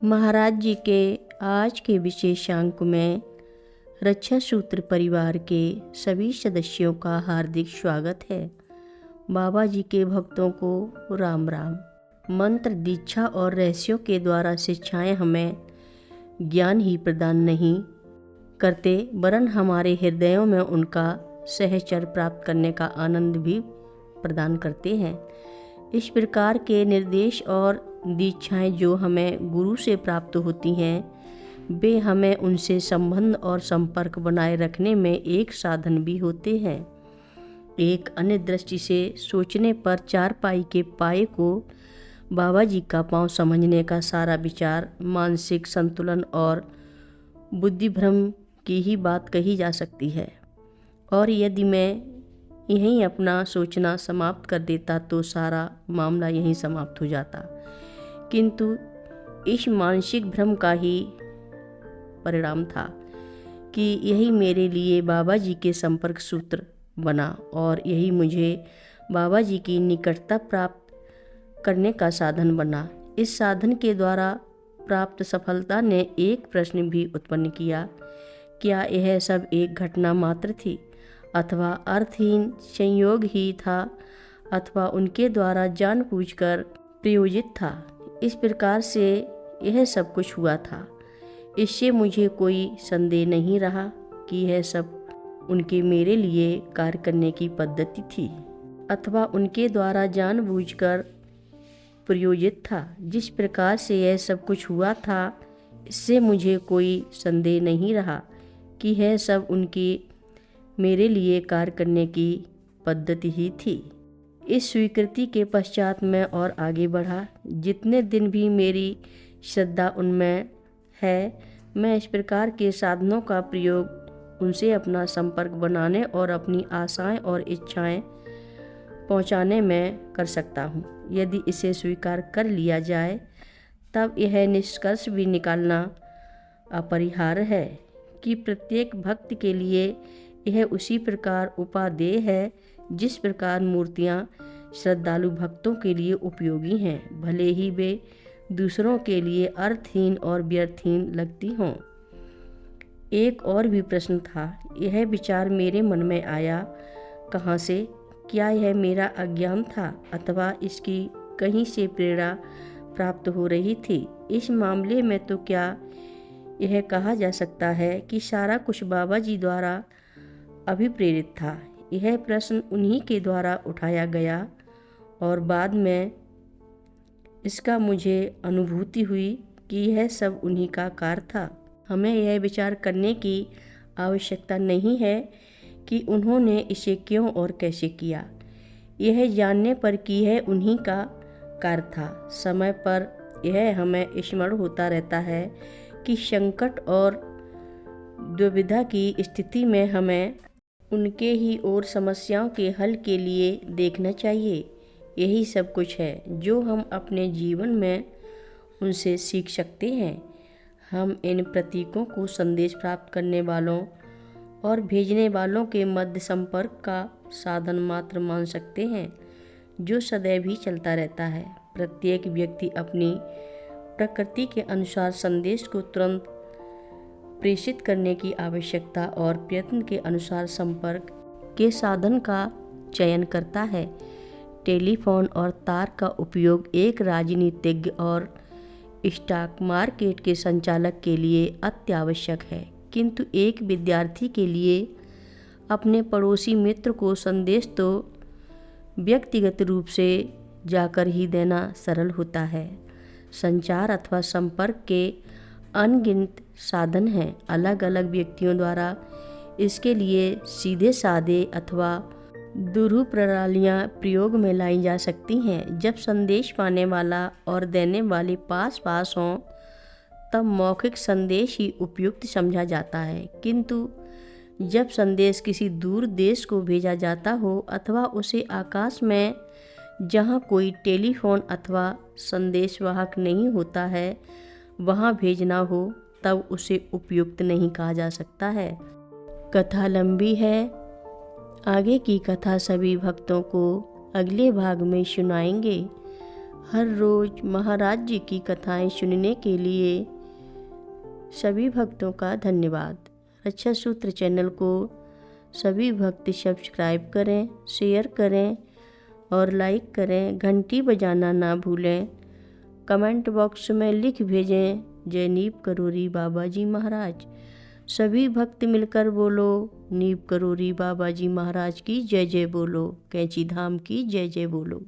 महाराज जी के आज के विशेषांक में रक्षा सूत्र परिवार के सभी सदस्यों का हार्दिक स्वागत है। बाबा जी के भक्तों को राम राम। मंत्र, दीक्षा और रहस्यों के द्वारा शिक्षाएं हमें ज्ञान ही प्रदान नहीं करते वरन हमारे हृदयों में उनका सहचर प्राप्त करने का आनंद भी प्रदान करते हैं। इस प्रकार के निर्देश और दीक्षाएं जो हमें गुरु से प्राप्त होती हैं वे हमें उनसे संबंध और संपर्क बनाए रखने में एक साधन भी होते हैं। एक अन्य दृष्टि से सोचने पर चारपाई के पाये को बाबा जी का पांव समझने का सारा विचार मानसिक संतुलन और बुद्धिभ्रम की ही बात कही जा सकती है। और यदि मैं यहीं अपना सोचना समाप्त कर देता तो सारा मामला यहीं समाप्त हो जाता, किंतु इस मानसिक भ्रम का ही परिणाम था कि यही मेरे लिए बाबा जी के संपर्क सूत्र बना और यही मुझे बाबा जी की निकटता प्राप्त करने का साधन बना। इस साधन के द्वारा प्राप्त सफलता ने एक प्रश्न भी उत्पन्न किया, क्या यह सब एक घटना मात्र थी अथवा अर्थहीन संयोग ही था अथवा उनके द्वारा जानबूझकर प्रयोजित था। इस प्रकार से यह सब कुछ हुआ था। इससे मुझे कोई संदेह नहीं रहा कि यह सब उनके मेरे लिए कार्य करने की पद्धति थी अथवा उनके द्वारा जानबूझकर प्रयोजित था। जिस प्रकार से यह सब कुछ हुआ था इससे मुझे कोई संदेह नहीं रहा कि यह सब उनकी मेरे लिए कार्य करने की पद्धति ही थी। इस स्वीकृति के पश्चात मैं और आगे बढ़ा। जितने दिन भी मेरी श्रद्धा उनमें है मैं इस प्रकार के साधनों का प्रयोग उनसे अपना संपर्क बनाने और अपनी आशाएं और इच्छाएं पहुंचाने में कर सकता हूं। यदि इसे स्वीकार कर लिया जाए तब यह निष्कर्ष भी निकालना अपरिहार्य है कि प्रत्येक भक्त के लिए यह उसी प्रकार उपादेय है जिस प्रकार मूर्तियां श्रद्धालु भक्तों के लिए उपयोगी हैं, भले ही वे दूसरों के लिए अर्थहीन और व्यर्थहीन लगती हों। एक और भी प्रश्न था। यह विचार मेरे मन में आया, कहाँ से? क्या यह मेरा अज्ञान था अथवा इसकी कहीं से प्रेरणा प्राप्त हो रही थी? इस मामले में तो क्या यह कहा जा सकता है कि सारा कुछ बाबा जी द्वारा अभिप्रेरित था? यह प्रश्न उन्हीं के द्वारा उठाया गया और बाद में इसका मुझे अनुभूति हुई कि यह सब उन्हीं का कार्य था। हमें यह विचार करने की आवश्यकता नहीं है कि उन्होंने इसे क्यों और कैसे किया, यह जानने पर कि यह उन्हीं का कार्य था। समय पर यह हमें स्मरण होता रहता है कि संकट और दुविधा की स्थिति में हमें उनके ही और समस्याओं के हल के लिए देखना चाहिए। यही सब कुछ है जो हम अपने जीवन में उनसे सीख सकते हैं। हम इन प्रतीकों को संदेश प्राप्त करने वालों और भेजने वालों के मध्य संपर्क का साधन मात्र मान सकते हैं जो सदैव ही चलता रहता है। प्रत्येक व्यक्ति अपनी प्रकृति के अनुसार संदेश को तुरंत प्रेषित करने की आवश्यकता और प्रयत्न के अनुसार संपर्क के साधन का चयन करता है। टेलीफोन और तार का उपयोग एक राजनीतिज्ञ और स्टॉक मार्केट के संचालक के लिए अत्यावश्यक है, किंतु एक विद्यार्थी के लिए अपने पड़ोसी मित्र को संदेश तो व्यक्तिगत रूप से जाकर ही देना सरल होता है। संचार अथवा संपर्क के अनगिनत साधन हैं। अलग अलग व्यक्तियों द्वारा इसके लिए सीधे साधे अथवा दुरूह प्रणालियाँ प्रयोग में लाई जा सकती हैं। जब संदेश पाने वाला और देने वाले पास पास हों तब मौखिक संदेश ही उपयुक्त समझा जाता है, किंतु जब संदेश किसी दूर देश को भेजा जाता हो अथवा उसे आकाश में जहाँ कोई टेलीफोन अथवा संदेशवाहक नहीं होता है वहाँ भेजना हो तब उसे उपयुक्त नहीं कहा जा सकता है। कथा लंबी है, आगे की कथा सभी भक्तों को अगले भाग में सुनाएंगे। हर रोज़ महाराज जी की कथाएं सुनने के लिए सभी भक्तों का धन्यवाद। रक्षा सूत्र चैनल को सभी भक्त सब्सक्राइब करें, शेयर करें और लाइक करें। घंटी बजाना ना भूलें। कमेंट बॉक्स में लिख भेजें, जय नीप करोरी बाबा जी महाराज। सभी भक्त मिलकर बोलो, नीप करोरी बाबा जी महाराज की जय जय बोलो, कैंची धाम की जय जय बोलो।